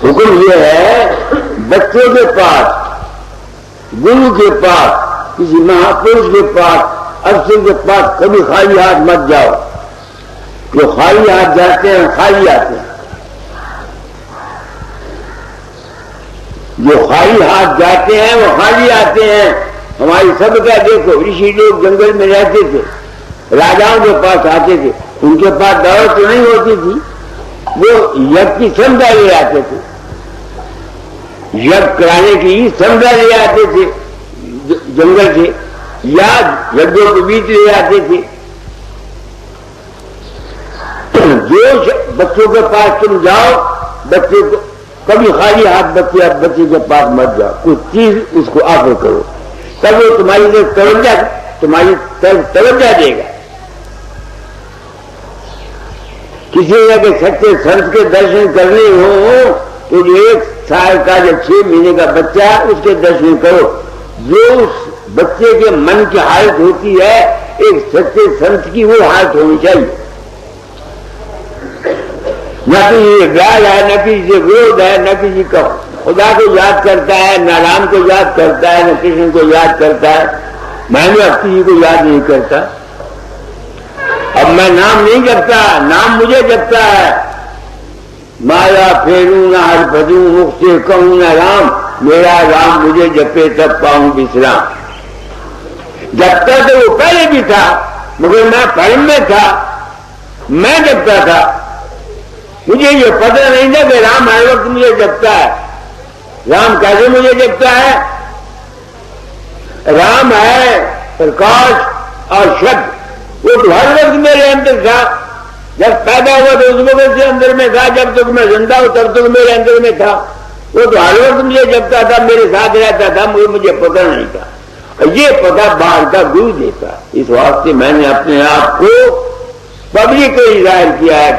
حکم یہ ہے بچوں کے پاس، گرو کے پاس، کسی مہاپروش کے پاس، افسر کے پاس کبھی خالی ہاتھ مت جاؤ. جو خالی ہاتھ جاتے ہیں خالی آتے ہیں. جو خالی ہاتھ جاتے ہیں وہ خالی آتے ہیں. ہماری سب کا دیکھو، رشی لوگ جنگل میں رہتے تھے، راجاؤں کے پاس آتے تھے، ان کے پاس دولت تو نہیں ہوتی تھی، وہ یج کی سمجھا لے آتے تھے، یج کرانے کی سمجھا لے آتے تھے جنگل سے، یا یجوں کے بیچ لے آتے تھے. جو بچوں کے پاس تم جاؤ، بچے کو کبھی خالی ہاتھ بچے کے پاس مت جاؤ، کچھ چیز اس کو آفر کرو، تب وہ تمہاری طرف توجہ دے گا. کسی نے کہ سچے سنت کے درشن کرنے ہوں تو 1 سال کا یا 6 مہینے کا بچہ ہے اس کے درشن کرو. جو اس بچے کے من کی حالت ہوتی ہے ایک سچے سنت کی وہ حالت ہونی چاہیے. نہ کسی سے بیال ہے، نہ کسی سے وروھ ہے، نہ کسی کا خدا کو یاد کرتا ہے، نہ رام کو یاد کرتا ہے، نہ کرشن کو یاد کرتا ہے. میں بھی اب کسی کو یاد نہیں کرتا. اب میں نام نہیں جپتا، نام مجھے جپتا ہے. مایا پھیروں نہ ہر بھجوں، مکھ سے کہوں نہ رام، میرا رام مجھے جپے تب پاؤں بسرام. جپتا تو وہ پہلے بھی تھا مگر میں پرم میں تھا، میں جپتا تھا. مجھے یہ پتہ نہیں تھا کہ رام ہر وقت مجھے جپتا ہے. رام کیسے مجھے جپتا ہے؟ رام ہے پرکاش اور شبد، وہ تو ہر وقت میرے اندر تھا. جب پیدا ہوا تو اس وقت سے اندر میں تھا، جب تک میں زندہ ہوں تب تک میرے اندر میں تھا. وہ تو ہر وقت مجھے جپتا تھا، میرے ساتھ رہتا تھا، مجھے پتہ نہیں تھا. یہ پتہ باہر کا گرو دیتا. اس واسطے میں نے اپنے آپ کو پبلک کو ظاہر کیا ہے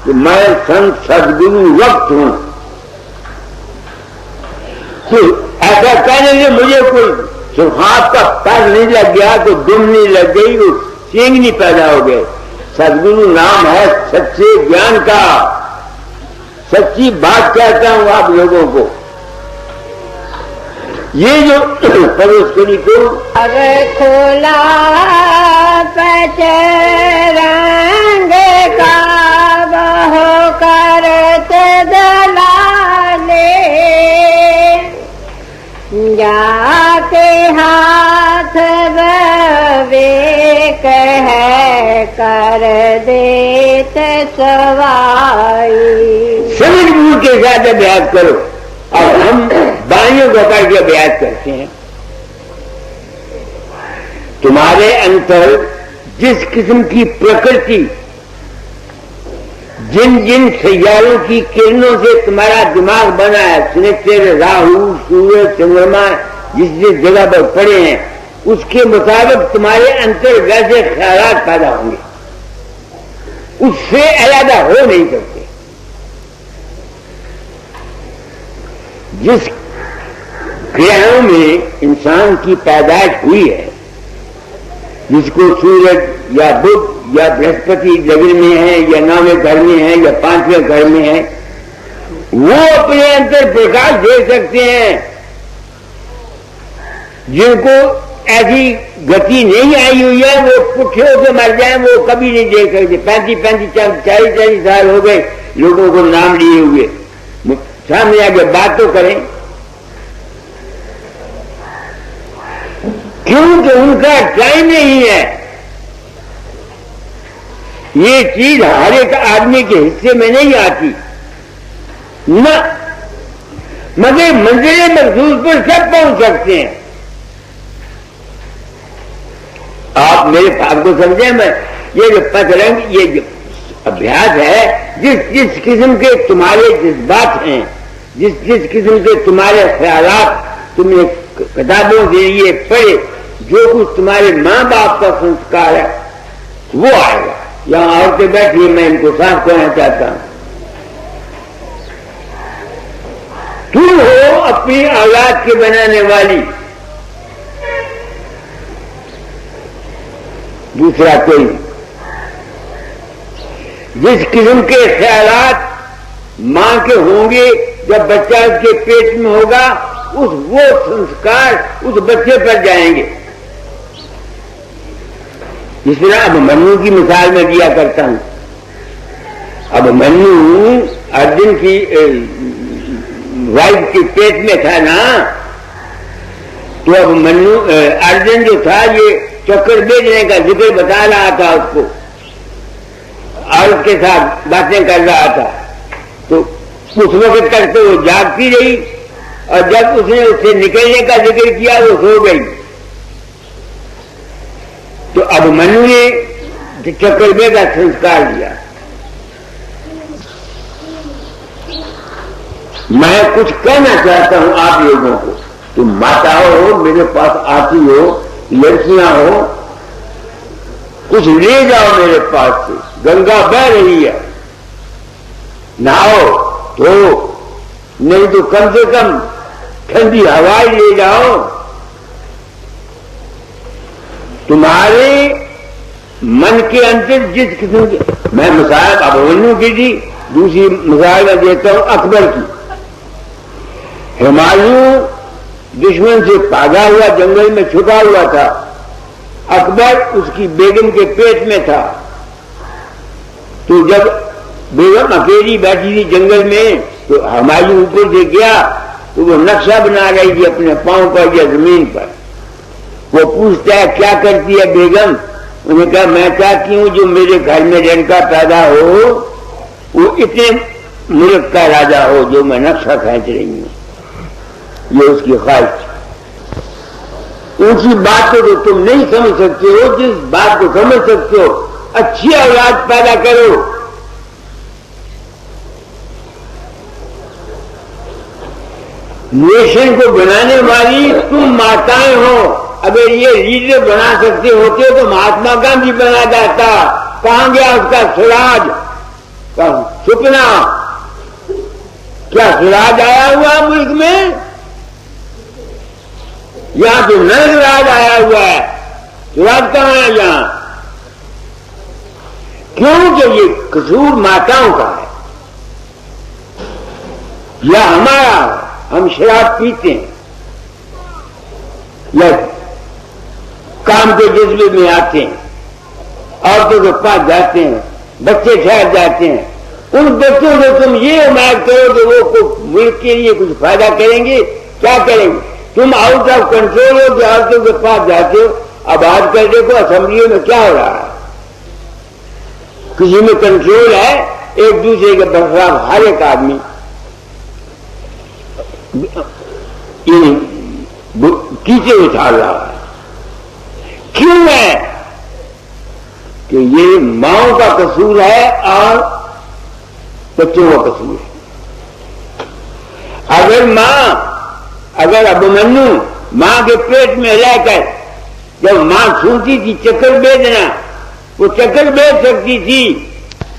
کہ میں سنت سدگرو وقت ہوں. ایسا کہنے سے مجھے کوئی سرخاب کا پر نہیں لگ گیا، کوئی دم نہیں لگ گئی، وہ سینگ نہیں پیدا ہو گئے. سدگرو نام ہے سچے گیان کا. سچی بات کہتا ہوں آپ لوگوں کو. یہ جو پروس کری کو کھولا پچ رنگ کا بہو کرت دلالے، جاتے ہاتھ ویک ہے کر دیت سوائی. سمجھ بوجھ کے ساتھ بیعت کرو. اور ہم بائیوں کو کر کے بیعت کرتے ہیں. تمہارے اندر جس قسم کی پرکرتی، جن جن سیاروں کی کرنوں سے تمہارا دماغ بنا ہے، سنیچر، راہو، سورج، چندرما جس جس جگہ پر پڑے ہیں، اس کے مطابق تمہارے اندر ویسے خیالات پیدا ہوں گے. اس سے علیحدہ ہو نہیں سکتے. جس گرہوں میں انسان کی پیدائش ہوئی ہے، جس کو سورج یا بدھ یا برہسپتی لگن میں ہے یا 9ویں گھر میں ہے یا 5ویں گھر میں ہے، وہ اپنے اندر پرکاش دے سکتے ہیں. جن کو ایسی گتی نہیں آئی ہوئی ہے وہ پٹھے ہو کے مر جائیں، وہ کبھی نہیں دیکھ سکتے. 35 40 سال ہو گئے لوگوں کو نام لیے ہوئے، سامنے آگے بات تو کریں. کیونکہ ان کا ٹائم نہیں ہے. یہ چیز ہر ایک آدمی کے حصے میں نہیں آتی نہ، مگر منزل مخصوص پر سب پہنچ سکتے ہیں. آپ میرے آپ کو سمجھیں، میں یہ جو پترنگ، یہ جو ابھیاس ہے، جس قسم کے تمہارے جذبات ہیں، جس قسم کے تمہارے خیالات تم نے کتابوں کے لیے پڑھے، جو کچھ تمہارے ماں باپ کا سنسکار ہے وہ آئے گا. یہاں عورتیں بیٹھی میں ان کو صاف کرنا چاہتا ہوں. تم ہو اپنی اولاد کے بنانے والی، دوسرا کوئی. جس قسم کے خیالات ماں کے ہوں گے، جب بچہ اس کے پیٹ میں ہوگا وہ سنسکار اس بچے پر جائیں گے. جس طرح اب منو کی مثال میں دیا کرتا ہوں. اب منو ارجن کی وائف کے پیٹ میں تھا نا، تو اب منو ارجن جو تھا یہ چکر بیچنے کا ذکر بتا رہا تھا اس کو اور اس کے ساتھ باتیں کر رہا تھا. تو اس وقت تک تو وہ جاگتی رہی، اور جب اس نے اس سے نکلنے کا ذکر کیا وہ سو گئی. تو اب منو نے چکر بے کا سنسکار دیا. میں کچھ کہنا چاہتا ہوں آپ لوگوں کو. تم ماتاؤں ہو، میرے پاس آتی ہو، لڑکیاں ہو، کچھ لے جاؤ میرے پاس سے. گنگا بہ رہی ہے، نہاؤ تو نہیں تو کم سے کم ٹھنڈی ہوا لے جاؤ. تمہارے من کے اندر جس قسم کی، میں مثال اب منو کی تھی، دوسری مثال میں دیتا ہوں اکبر کی. ہمایوں دشمن سے بھاگا ہوا جنگل میں چھپا ہوا تھا. اکبر اس کی بیگم کے پیٹ میں تھا. تو جب بیگم اکیلی بیٹھی تھی جنگل میں تو ہمایوں اوپر سے گیا تو وہ نقشہ بنا رہی تھی اپنے پاؤں پر یا زمین پر. وہ پوچھتا ہے کیا کرتی ہے بیگم؟ انہوں نے کہا میں چاہتی ہوں جو میرے گھر میں لڑکا پیدا ہو وہ اتنے ملک کا راجا ہو جو میں نقشہ کھینچ رہی ہوں. یہ اس کی خواہش. اونچی بات کو تو تم نہیں سمجھ سکتے ہو، جس بات کو سمجھ سکتے ہو اچھی اولاد پیدا کرو. نیشن کو بنانے والی تم ماتائیں ہو. اگر یہ لیڈر بنا سکتے ہوتے تو مہاتما گاندھی بنا جاتا. کہاں گیا اس کا سراج؟ سپنا کیا سراج آیا ہوا ملک میں؟ یہاں تو نرگ راج آیا ہوا ہے. سراج کہاں ہے یہاں؟ کیوں کہ یہ قصور ماتاؤں کا ہے یا ہمارا. ہم شراب پیتے ہیں یا کام کے جذبے میں آتے ہیں، عورتوں کے پاس جاتے ہیں، بچے ٹھہر جاتے ہیں. ان بچوں سے تم یہ امید کرو کہ وہ ملک کے لیے کچھ فائدہ کریں گے. کیا کریں گے؟ تم آؤٹ آف کنٹرول ہو کہ عورتوں کے پاس جاتے ہو. اب آج کل دیکھو اسمبلیوں میں کیا ہو رہا ہے. کسی میں کنٹرول ہے، ایک دوسرے کے برخلاف ہر ایک آدمی کیچے اچھال رہا ہے. کیوں ہے؟ کہ یہ ماؤں کا قصور ہے اور بچوں کا قصور ہے. اگر ابمنو ماں کے پیٹ میں رہ کر جب ماں سنتی تھی چکر بیچنا، وہ چکر بیچ سکتی تھی.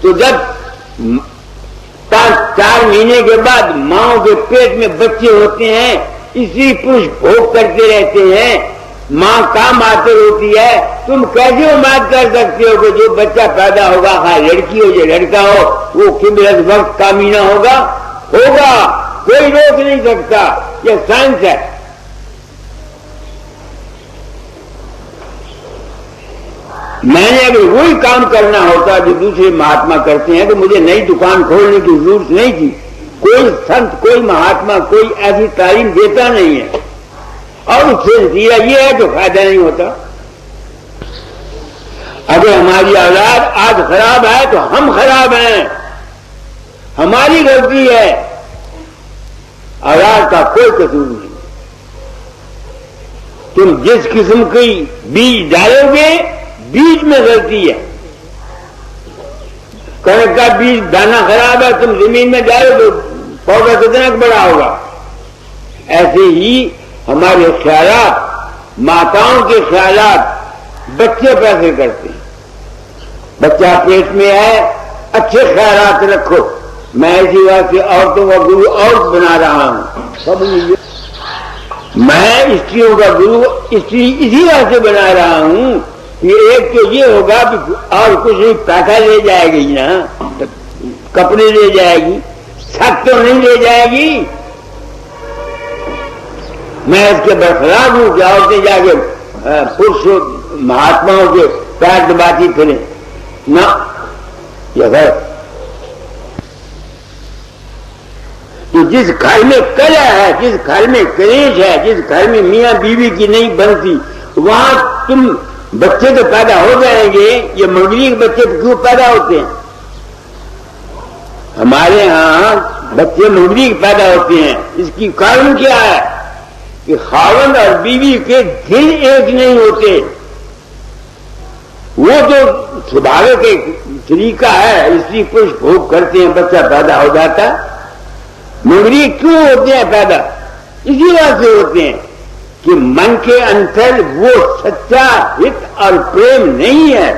تو جب 4 مہینے کے بعد ماؤں کے پیٹ میں بچے ہوتے ہیں، اسی پش بھوگ کرتے رہتے ہیں، ماں کام آتے ہوتی ہے. تم کیسے امید کر سکتے ہو کہ جو بچہ پیدا ہوگا، ہاں لڑکی ہو یا لڑکا ہو، وہ قبلت وقت کامینہ ہوگا؟ کوئی روک نہیں سکتا. یہ سائنس ہے. میں نے اگر وہی کام کرنا ہوتا جو دوسرے مہاتما کرتے ہیں تو مجھے نئی دکان کھولنے کی ضرورت نہیں تھی. کوئی سنت، کوئی مہاتما کوئی ایسی تعلیم دیتا نہیں ہے، اور اس سے نتیجہ یہ ہے کہ فائدہ نہیں ہوتا. اگر ہماری اولاد آج خراب ہے تو ہم خراب ہیں، ہماری غلطی ہے. اولاد کا کوئی قصور نہیں. تم جس قسم کی بیج ڈالو گے بیج میں غلطی ہے. کنک کا بیج دانا خراب ہے، تم زمین میں ڈالو تو پودا کتنا بڑا ہوگا. ایسے ہی ہمارے خیالات، ماتاؤں کے خیالات بچے پیسے کرتے ہیں. بچہ پیٹ میں ہے، اچھے خیالات رکھو. میں اسی بات سے عورتوں کا گرو عورت بنا رہا ہوں. میں استریوں کا گرو استری اسی بات سے بنا رہا ہوں. یہ ایک تو یہ ہوگا کہ اور کچھ پیسہ لے جائے گی نا، کپڑے لے جائے گی، چھت تو نہیں لے جائے گی. میں اس کے برخلاف ہوں کہ عورتیں جا کے پرش مہاتماؤں کے پیر دباتی پھریں. نہ، یہ غلط. تو جس گھر میں کلا ہے، جس گھر میں کلیش ہے، جس گھر میں میاں بیوی کی نہیں بنتی، وہاں تم بچے تو پیدا ہو جائیں گے. یہ منگلی کے بچے کیوں پیدا ہوتے ہیں؟ ہمارے ہاں بچے منگلی کے پیدا ہوتے ہیں. اس کی کارن کیا ہے کہ خاوند اور بیوی کے دل ایک نہیں ہوتے. وہ تو سبھاوک ایک طریقہ ہے، اس لیے پش بھوگ کرتے ہیں، بچہ پیدا ہو جاتا ہے. منگلی کیوں ہوتے ہیں پیدا؟ اسی وجہ سے ہوتے ہیں کہ من کے اندر وہ سچا ہت اور پریم نہیں ہے.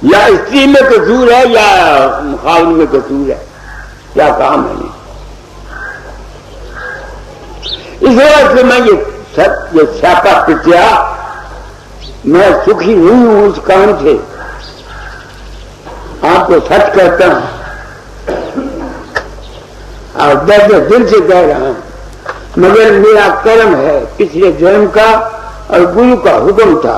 یا استری میں قصور ہے یا خاوند میں قصور ہے، کیا کام ہے نہیں. اس وجہ سے میں یہ سیاپا پٹیا، میں سکھی نہیں ہوں اس کام سے. آپ کو سچ کہتا ہوں اور درد دل سے کہہ رہا ہوں، مگر میرا کرم ہے پچھلے جنم کا اور گرو کا حکم تھا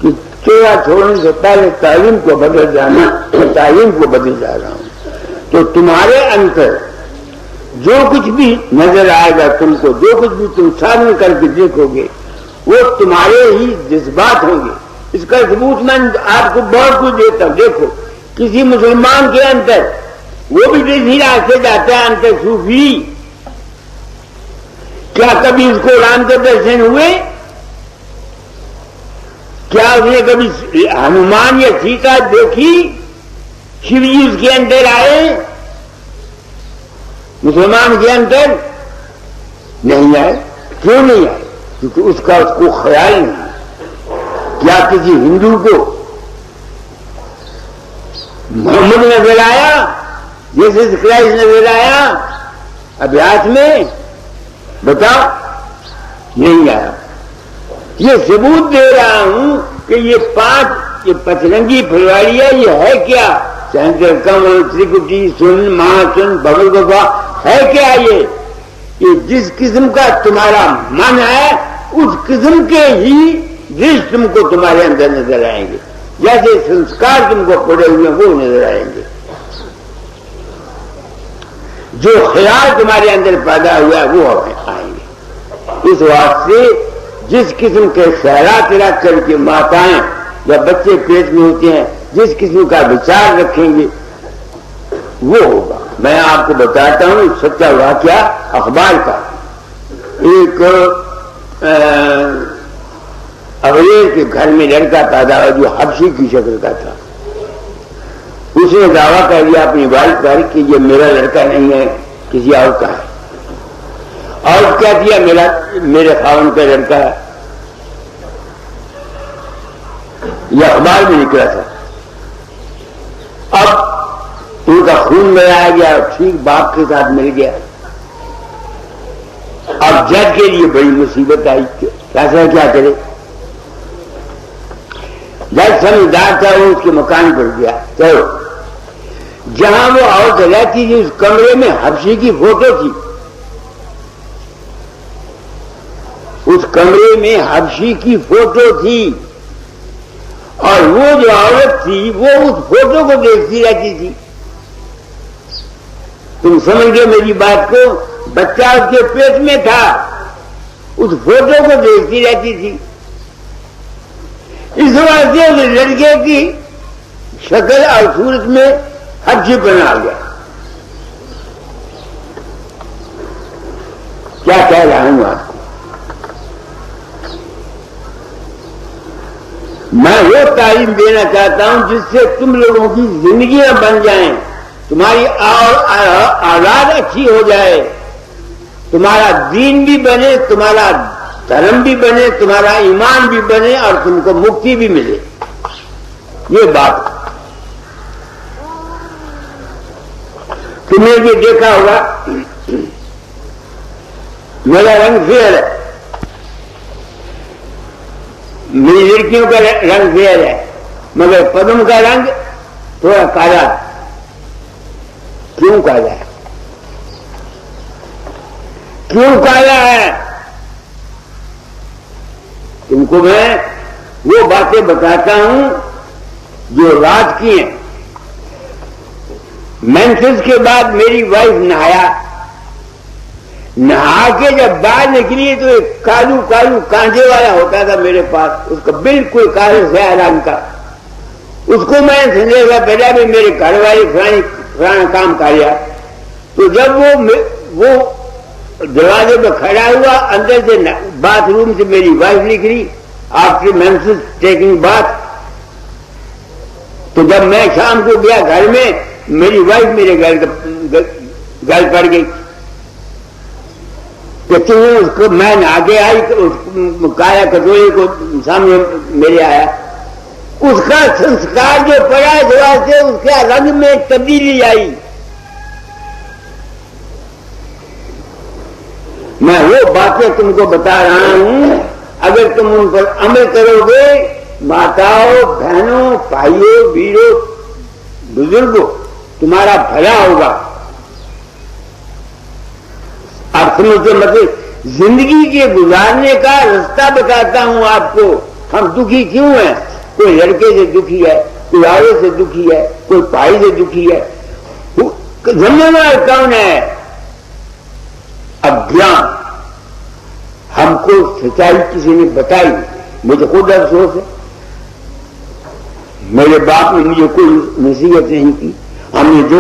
کہ چورا چھوڑنے سے پہلے تعلیم کو بدل جانا. تعلیم کو بدل جا رہا ہوں. تو تمہارے اندر جو کچھ بھی نظر آئے گا تم کو، جو کچھ بھی تم سامنے کر کے دیکھو گے، وہ تمہارے ہی جذبات ہوں گے. اس کا ثبوت میں آپ کو بہت کچھ دیتا ہوں. دیکھو کسی مسلمان کے اندر، وہ بھی اسی راستے جاتا ہے انتر صوفی، کیا کبھی اس کو رام کے درشن ہوئے؟ کیا اس نے کبھی ہنومان یا سیتا دیکھی؟ شیو جی اس کے اندر آئے؟ مسلمان کے اندر نہیں آئے. کیوں نہیں آئے؟ کیونکہ اس کو خیال نہیں. کیا کسی ہندو کو محمد نظر آیا؟ جیسے کرائسٹ نظر آیا ابھیاس میں؟ بتاؤ، نہیں آیا. یہ ثبوت دے رہا ہوں کہ یہ پچرنگی پھلواڑی ہے. یہ ہے کیا؟ شنکر کمل ترکٹی سن مہاسن بھگل گفا ہے کیا؟ یہ جس قسم کا تمہارا من ہے اس قسم کے ہی دش تم کو تمہارے اندر نظر آئیں گے. جیسے سنسکار تم کو پڑے ہوئے وہ نظر آئیں گے. جو خیال تمہارے اندر پیدا ہوا ہے وہ آئیں گے. اس واسطے جس قسم کے خیالات رکھ کر کے ماتائیں یا بچے پیٹ میں ہوتے ہیں، جس قسم کا وچار رکھیں گے وہ ہوگا. میں آپ کو بتاتا ہوں سچا واقعہ اخبار کا. ایک اغیر کے گھر میں لڑکا پیدا ہوا جو حبشی کی شکل کا تھا. اس نے دعویٰ کر دیا اپنی والد پر کہ یہ میرا لڑکا نہیں ہے، کسی اور کا ہے. اور کیا دیا میرے خاوند کا لڑکا ہے. یہ اخبار میں نکلا تھا. اب ان کا خون ملایا گیا، ٹھیک باپ کے ساتھ مل گیا. اب جج کے لیے بڑی مصیبت آئی، فیصلہ کیا کرے. جج سمجھدار تھا، وہ اس کے مکان پر گیا. چلو جہاں وہ عورت رہتی تھی اس کمرے میں حبشی کی فوٹو تھی. اس کمرے میں حبشی کی فوٹو تھی اور وہ جو عورت تھی وہ اس فوٹو کو دیکھتی رہتی تھی. تم سمجھ گئے میری بات کو؟ بچہ اس کے پیٹ میں تھا، اس فوٹو کو دیکھتی رہتی تھی. اس واسطے اس لڑکے کی شکل اور صورت میں حبشی بنا گیا. کیا کہہ رہا ہوں آپ کو؟ میں وہ تعلیم دینا چاہتا ہوں جس سے تم لوگوں کی زندگیاں بن جائیں، تمہاری اولاد اچھی ہو جائے، تمہارا دین بھی بنے، تمہارا دھرم بھی بنے، تمہارا ایمان بھی بنے اور تم کو مکتی بھی ملے. یہ بات تم نے بھی دیکھا ہوگا. میرا رنگ فیئر ہے، میری لڑکیوں کا رنگ فیئر ہے، مگر پدم کا رنگ تھوڑا کالا. کیوں کالا ہے؟ کیوں کالا ہے؟ تم کو میں وہ باتیں بتاتا ہوں جو رات کی ہیں. مینسس کے بعد میری وائف نہایا، نہا کے جب باہر نکلی تو ایک کالو کالو کانجے والا ہوتا تھا میرے پاس، اس کا بالکل کالے سیاہ رنگ کا. اس کو میں سمجھے گا پہلے بھی میرے گھر والے فلانا کام کیا. تو جب وہ دروازے پہ کھڑا ہوا، اندر سے باتھ روم سے میری وائف نکلی آفٹر مینسس ٹیکنگ باتھ. تو جب میں شام کو گیا گھر میں، میری وائف میرے گل پڑ گئی کہ تم اس کو، میں آگے آئی کایا کٹورے کو سامنے میرے آیا. اس کا سنسکار جو پڑا اس واسطے اس کے رنگ میں تبدیلی آئی. میں وہ باتیں تم کو بتا رہا ہوں، اگر تم ان پر عمل کرو گے، ماتاؤں بہنوں بھائیوں ویروں بزرگوں، تمہارا بھلا ہوگا. آپ سمجھتے؟ مطلب زندگی کے گزارنے کا رستہ بتاتا ہوں آپ کو. ہم دکھی کیوں ہیں؟ کوئی لڑکے سے دکھی ہے، کوئی آرے سے دکھی ہے، کوئی بھائی سے دکھی ہے. ذمہ دار کون ہے؟ اگیان. ہم کو سچائی کسی نے بتائی، مجھے خود افسوس ہے. میرے باپ نے مجھے کوئی نصیحت نہیں کی. ہم نے جو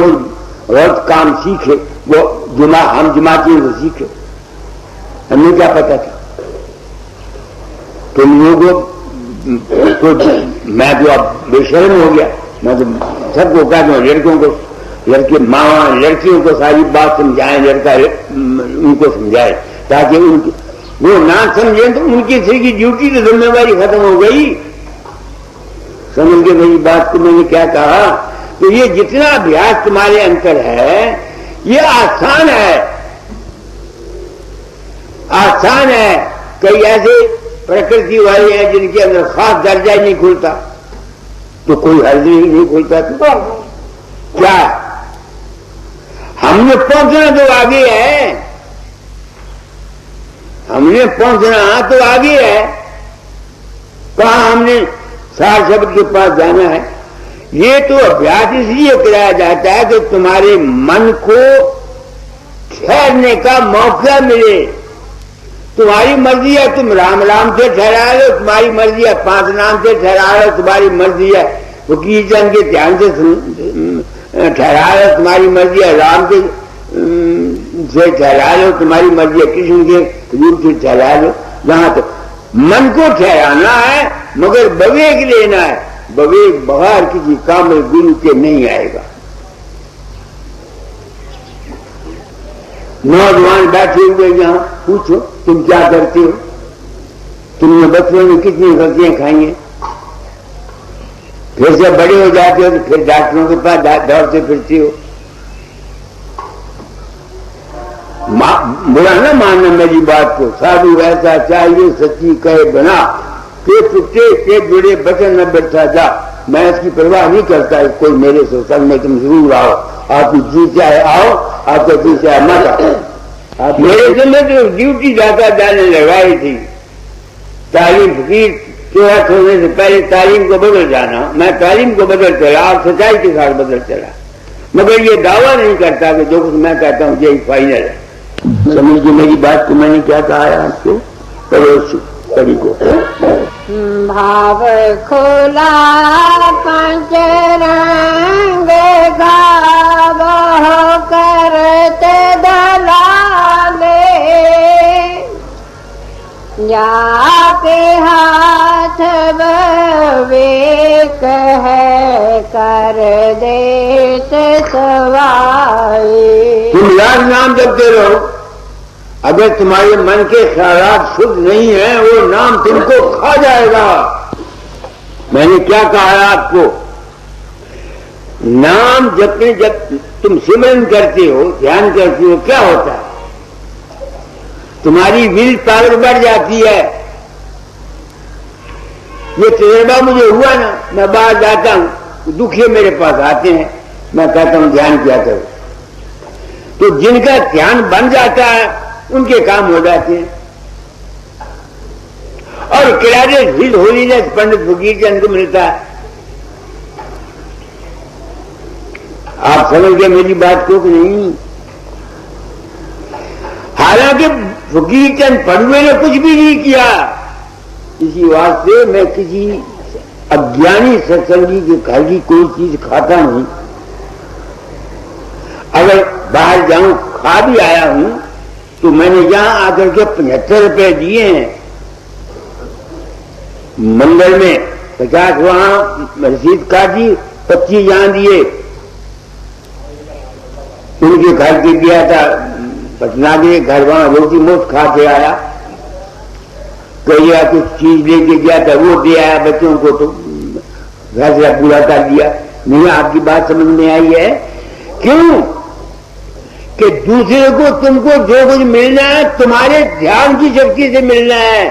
غلط کام سیکھے وہ ہم جماعتیوں سے سیکھے. ہمیں کیا پتا تھا؟ تم لوگوں میں تو اب بے شرم ہو گیا. میں تو سب کو کہتا ہوں لڑکیوں کو، لڑکے ماں لڑکیوں کو ساری بات سمجھائیں، لڑکا ان کو سمجھائے تاکہ ان کی وہ نہ سمجھیں تو ان کی صرف کی ڈیوٹی تو ذمہ داری ختم ہو گئی. سمجھ کے میری بات کو میں نے کیا کہا؟ تو یہ جتنا ابھیاس تمہارے اندر ہے یہ آسان ہے، آسان ہے. کئی ایسے پرکرتی والے ہیں جن کے اندر خاص درجہ ہی نہیں کھلتا، تو کوئی حرض نہیں کھلتا. تو کیا ہم نے پہنچنا تو آگے ہے، ہم نے پہنچنا تو آگے ہے. کہاں ہم نے سار شبد کے پاس جانا ہے. یہ تو ابھیاس اس لیے کرایا جاتا ہے کہ تمہارے من کو ٹھہرنے کا موقع ملے. تمہاری مرضی ہے تم رام رام سے ٹھہرا لو، تمہاری مرضی ہے 5 نام سے ٹھہرا لو، تمہاری مرضی ہے وکیل چند کے دھیان سے ٹھہرا لو، تمہاری مرضی ہے رام سے ٹھہرا لو، تمہاری مرضی ہے کرشن کے روپ سے ٹھہرا لو. جہاں تک من کو ٹھہرانا ہے مگر بویگ لینا ہے. بویگ بغیر کسی کامل گرو کے نہیں آئے گا. نوجوان بیٹھے ہوئے یہاں پوچھو تم کیا کرتے ہو؟ تم نے بچپن میں کتنی غلطیاں کھائی ہیں؟ پھر سے بڑے ہو جاتے ہو تو پھر ڈاکٹروں کے پاس دوڑتے پھرتے ہو. برا نہ ماننا میری بات کو. سادھو ایسا چاہیے سچی کہے بنا، پیٹ ٹوٹے پیٹ جڑے بچن نہ بیٹھا جا. میں اس کی پرواہ نہیں کرتا کوئی میرے سے سنگ میں تم ضرور آؤ، آپ کی جی چاہے آؤ، آپ کا جی چاہے مت آؤ. میرے ذمہ تو ڈیوٹی جانے لگائی تھی. تعلیم فقیر چوہت ہونے سے پہلے تعلیم کو بدل جانا. میں تعلیم کو بدل چلا اور سچائی کے ساتھ بدل چلا، مگر یہ دعویٰ نہیں کرتا کہ جو کچھ میں کہتا ہوں یہی فائنل ہے. سمجھے میری بات کو میں نے کیا کہا ہے آپ کو؟ پڑوسی کبھی کو بھاو کھلا پنچ رنگ گاو کرتے دلالے، جا کے ہاتھ بویک ہے کر دیتے سوائی. تم یاد نام جپتے رہو. اگر تمہارے من کے خیالات شدھ نہیں ہیں وہ نام تم کو کھا جائے گا. میں نے کیا کہا ہے آپ کو؟ نام جپنے جب تم سمرن کرتے ہو، دھیان کرتے ہو، کیا ہوتا ہے؟ تمہاری ول پاور بڑھ جاتی ہے. یہ تجربہ مجھے ہوا نا. میں باہر جاتا ہوں، دکھیے میرے پاس آتے ہیں، میں کہتا ہوں دھیان کیا کرو. تو جن کا دھیان بن جاتا ہے ان کے کام ہو جاتے ہیں. اور کریڈٹ ہز ہولینس پنڈت فقیر چند کو ملتا ہے. آپ سمجھ گئے میری بات کو کہ نہیں؟ حالانکہ فقیر چند پڑھوے نے کچھ بھی نہیں کیا. اسی واسطے میں کسی اگیانی ستسنگی کے گھر کی کوئی چیز کھاتا نہیں. اگر باہر جاؤں کھا بھی آیا ہوں تو میں نے یہاں آ کر کے 75 روپے دیے ہیں. مندر میں 50 وہاں رسید کاٹی، 25 یہاں دیے. ان کے گھر کے گیا تھا پٹنہ کے گھر، وہاں روٹی مفت کھا کے آیا. کہیا کچھ چیز لے کے گیا تھا وہ دے آیا بچوں کو، تو فیصلہ پورا کر دیا. نہیں، آپ کی بات سمجھ میں آئی ہے؟ کیوں کہ دوسرے کو تم کو جو کچھ ملنا ہے تمہارے دھیان کی شکتی سے ملنا ہے.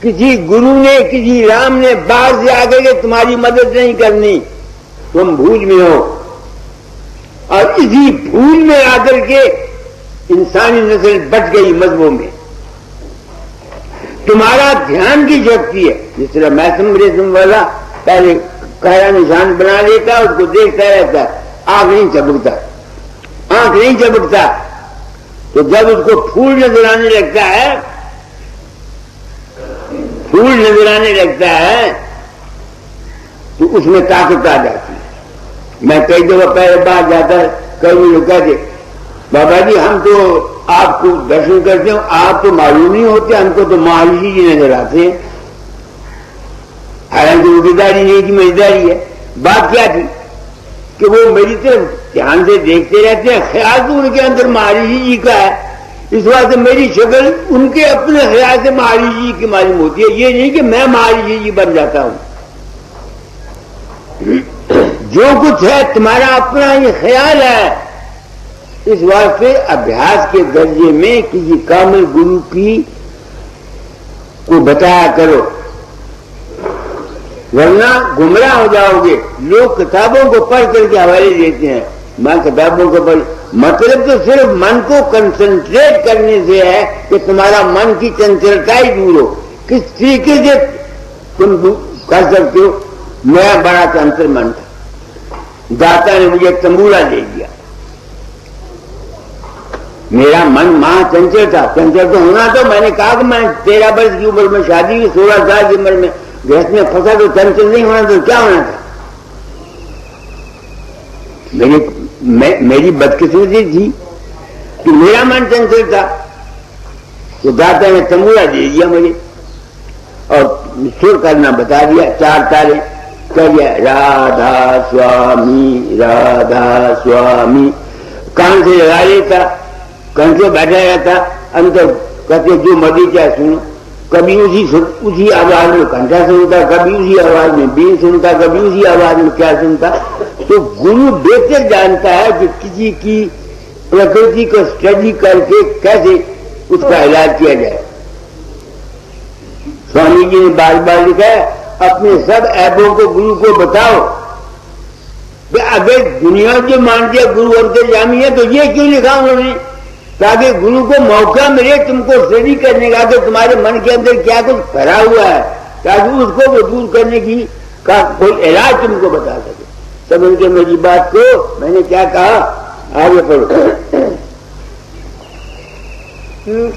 کسی گرو نے، کسی رام نے باہر سے آ کر کے تمہاری مدد نہیں کرنی. تم بھوج میں ہو، اور اسی بھول میں آ کر کے انسانی نسل بچ گئی مذہبوں میں. تمہارا دھیان کی شکتی ہے. جس طرح میسم ریسم والا پہلے کہرا نشان بنا لیتا، اس کو دیکھتا رہتا، آنکھ نہیں چپکتا، آنکھ نہیں چپکتا. تو جب اس کو پھول نظر آنے لگتا ہے، پھول نظر آنے لگتا ہے تو اس میں طاقت آ جاتی ہے. میں کئی دفعہ پہلے باہر جاتا، کئی لوگ کہتے بابا جی ہم تو آپ کو درشن کرتے ہیں، آپ تو معلوم نہیں ہوتے، ہم کو تو مہارشی جی نظر آتے ہیں. حالانکہ وہ داری نہیں کہ میری داری ہے. بات کیا تھی کہ وہ میری طرف دھیان سے دیکھتے رہتے ہیں، خیال تو ان کے اندر مہارشی جی کا ہے. اس واسطے میری شکل ان کے اپنے خیال سے مہارشی جی کی معلوم ہوتی ہے. یہ نہیں کہ میں مہارشی جی بن جاتا ہوں. جو کچھ ہے تمہارا اپنا یہ خیال ہے. اس واسطے ابھیاس کے درجے میں کسی کامل گرو کی کو بتایا کرو، ورنہ گمراہ ہو جاؤ گے. لوگ کتابوں کو پڑھ کر کے حوالے دیتے ہیں، میں کتابوں کو پڑھ، مطلب تو صرف من کو کنسنٹریٹ کرنے سے ہے کہ تمہارا من کی چنچلتا ہی دور ہو. کس طریقے سے تم کر سکتے ہو؟ میں بڑا چنچل من تھا، داتا نے مجھے تمبورا دے دیا. میرا من ماں چنچل تھا، چنچل تو ہونا. تو میں نے کہا کہ میں 13 برس کی عمر میں شادی کی، 16 سال کی عمر میں گھر میں پھنسا، تو چنچل نہیں ہونا تو کیا ہونا تھا؟ میری بدقسمتی تھی کہ میرا من چنچل تھا. تو داتا نے تمبورا دے دیا مجھے اور سر کرنا بتا دیا، 4 تالے کر دیا، رادھا سوامی رادھا سوامی. کان سے لگا لیتا، کان سے بیٹھا رہتا، اندر کہتے جو مرضی چاہے سنو. کبھی اسی آواز میں کنٹھا سنتا، کبھی اسی آواز میں بین سنتا، کبھی اسی آواز میں کیا سنتا. تو گرو بہتر جانتا ہے کہ کسی کی پرکرتی کو اسٹڈی کر کے کیسے اس کا علاج کیا جائے. سوامی جی نے بار بار لکھا ہے اپنے سب عیبوں کو گرو کو بتاؤ. اگر دنیا جو مانتی ہے گرو انترجامی ہے تو یہ کیوں لکھا انہوں نے؟ تاکہ گرو کو موقع ملے تم کو اسٹڈی کرنے کا کہ تمہارے من کے اندر کیا کچھ بھرا ہوا ہے، تاکہ اس کو وہ دور کرنے کی کا کوئی علاج تم کو بتا سکے. سمجھ کے میری بات کو؟ میں نے کیا کہا؟ آگے پڑھو.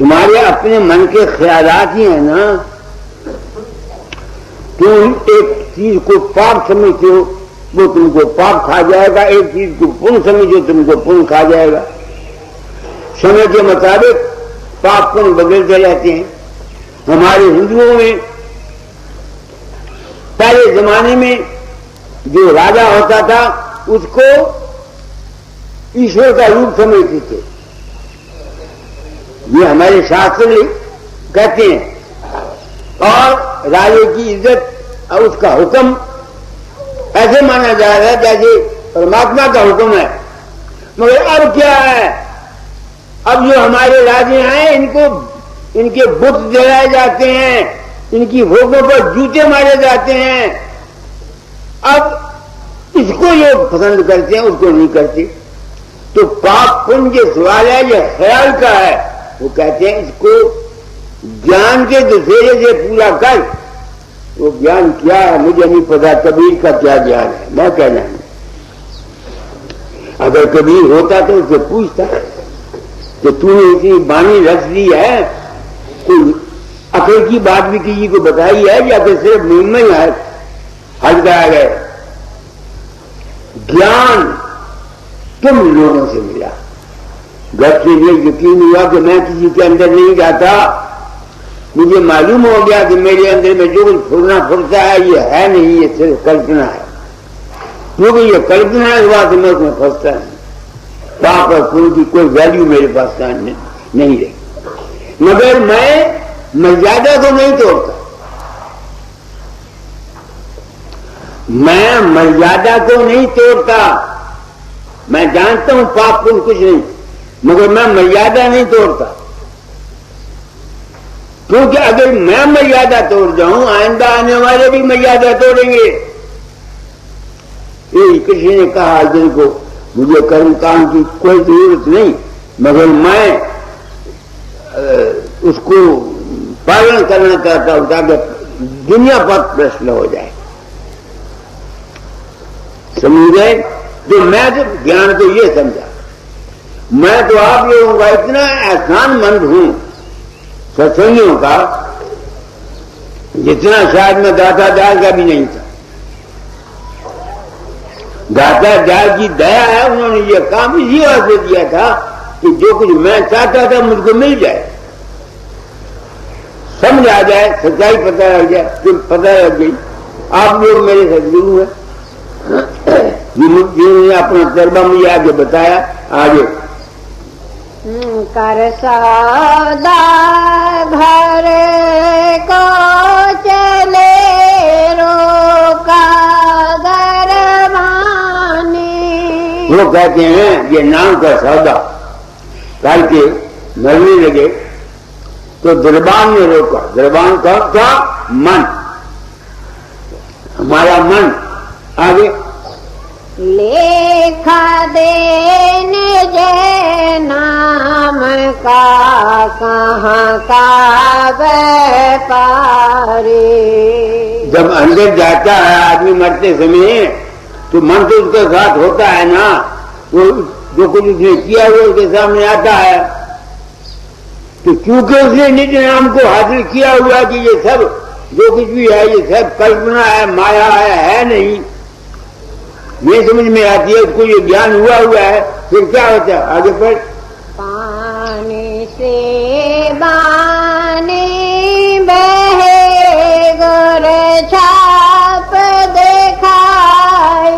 تمہارے اپنے من کے خیالات ہی ہیں نا. تم ایک چیز کو پاپ سمجھتے ہو وہ تم کو پاپ کھا جائے گا, ایک چیز کو پن سمجھو تم کو پن کھا جائے گا. سمے کے مطابق پاپ پن بدلتے رہتے ہیں. ہمارے ہندوؤں میں پہلے زمانے میں جو راجا ہوتا تھا اس کو ایشور کا روپ سمجھتے تھے. یہ ہمارے شاستر کہتے ہیں. اور راجے کی عزت اور اس کا حکم ایسے مانا جا رہا ہے جیسے پرماتما کا حکم ہے. مگر اب کیا ہے, اب جو ہمارے راجے ہیں ان کے بت جلائے جاتے ہیں, ان کی بھوگوں پر جوتے مارے جاتے ہیں. اب اس کو یہ پسند کرتے ہیں, اس کو نہیں کرتے. تو پاپ پن جو سوال ہے یہ خیال کا ہے. وہ کہتے ہیں اس کو جان کے دسہرے سے پورا کر. وہ جان کیا ہے مجھے نہیں پتا, کبیر کا کیا جان ہے میں کہنا ہے. اگر کبیر ہوتا تو اس سے پوچھتا کہ تو نے اتنی بانی رکھ دی ہے, کوئی عقل کی بات بھی کسی کو بتائی ہے یا کہ صرف منہ میں ہی حج کرایا گئے. گیان تم لوگوں سے ملا. گھر سے یہ یقین ہوا کہ میں کسی کے اندر نہیں جاتا, مجھے معلوم ہو گیا کہ میرے اندر میں جو کچھ پھرنا پھرتا ہے یہ ہے نہیں, یہ صرف کلپنا ہے. کیونکہ یہ کلپنا ہوا تو میں اس میں پھنستا نہیں. پاپ اور پن کی کوئی ویلیو میرے پاس نہیں رہی. مگر میں مریادہ کو نہیں توڑتا. میں مریادہ کو نہیں توڑتا. میں جانتا ہوں پاپ پن کچھ نہیں, مگر میں مریادہ نہیں توڑتا. کیونکہ اگر میں مریادہ توڑ جاؤں آئندہ آنے والے بھی مریادہ توڑیں گے. کسی نے کہا ارجن کو مجھے کرم کام کی کوئی ضرورت نہیں, مگر میں اس کو پالن کرنا چاہتا ہوں تاکہ دنیا پر پرشن ہو جائے. سمجھ گئے؟ تو میں تو گیان کو یہ سمجھا, میں تو آپ لوگوں کا اتنا احسان مند ہوں ستسنگیوں کا جتنا شاید میں داتا دال کا بھی نہیں تھا. داتا دال کی دیا ہے, انہوں نے یہ کام اسی واسطے دیا تھا کہ جو کچھ میں چاہتا تھا مجھ کو مل جائے, سمجھ آ جائے, سچائی پتہ لگ جائے. پھر پتہ لگ گئی. آپ لوگ میرے سدگرو ہیں جنہوں نے اپنا تجربہ مجھے آگے بتایا. آگے کر سودا گھر کو چلے روکا دربانی. وہ کہتے ہیں یہ نام کا سودا کر کے مرنے لگے تو دربان نے روکا. دربان کا من, ہمارا من. آگے لیکھا دینے جے نام کا کہاں کا ویپاری. جب اندر جاتا ہے آدمی مرتے سمے تو من تو اس کے ساتھ ہوتا ہے نا. وہ جو کچھ اس نے کیا وہ اس کے سامنے آتا ہے. تو کیونکہ اس نے نج نام کو حاصل کیا ہوا کہ یہ سب جو کچھ بھی ہے یہ سب کلپنا ہے, مایا ہے نہیں, یہ سمجھ میں آتی ہے. اس کو یہ گیان ہوا ہے. پھر کیا ہوتا ہے آگے پڑھ. پانی سے بانی بہے گر چھاپ دکھائی,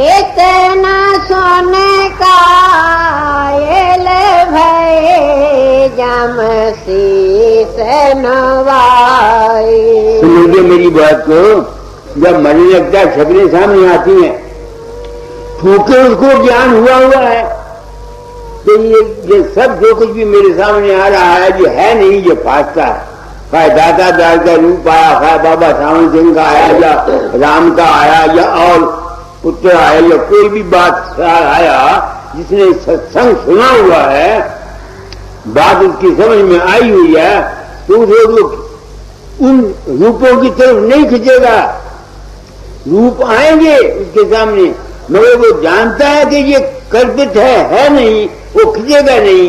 اتنا سونے کا بھائی جم سی نوائی. سمجھے میری بات کو. جب مرنے لگتا ہے شکلیں سامنے آتی ہیں کیونکہ اس کو گیان ہوا ہے تو یہ سب جو کچھ بھی میرے سامنے آ رہا ہے یہ ہے نہیں, یہ پھانستا ہے. خواہ دادا دال کا روپ آیا, خواہ بابا ساون سنگھ کا آیا یا رام کا آیا یا اور پتر آیا یا کوئی بھی بات آیا جس نے ستسنگ سنا ہوا ہے, بات اس کی سمجھ میں آئی ہوئی ہے, تو ان روپوں کی طرف نہیں کھینچے گا. روپ آئیں گے اس کے سامنے مگر وہ جانتا ہے کہ یہ کلپت ہے نہیں, وہ کھینچے گا نہیں.